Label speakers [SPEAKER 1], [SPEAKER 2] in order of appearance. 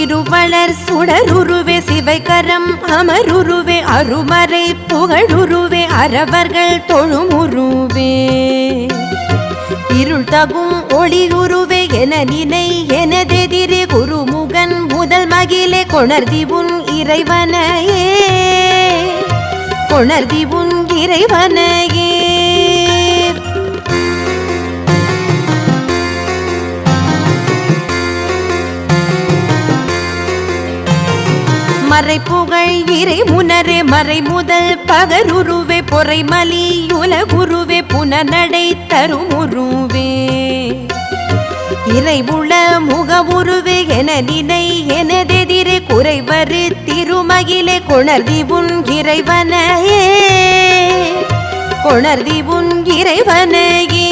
[SPEAKER 1] திருவளர் சுடருருவே சிவைக்கரம் அமருருவே அருமறை புகழுருவே அறவர்கள் தொழுமுருவே இருள் தகும் ஒளியுருவே என நினை எனதெதிரே குருமுகன் முதல் மகிழே கொணர்தி உன் இறைவனையே கொணர்தி உன் இறைவனையே மறை புகழ் இறை முனரே மறை முதல் பகருருவே பொறைமலி உலகுருவே புனநடை தருமுருவே இறைவுள முகவுருவே என நினை எனதெதிரே குறைவரு திருமகிலே கொணர்தி உன் இறைவனையே கொணர்தி உன் இறைவனையே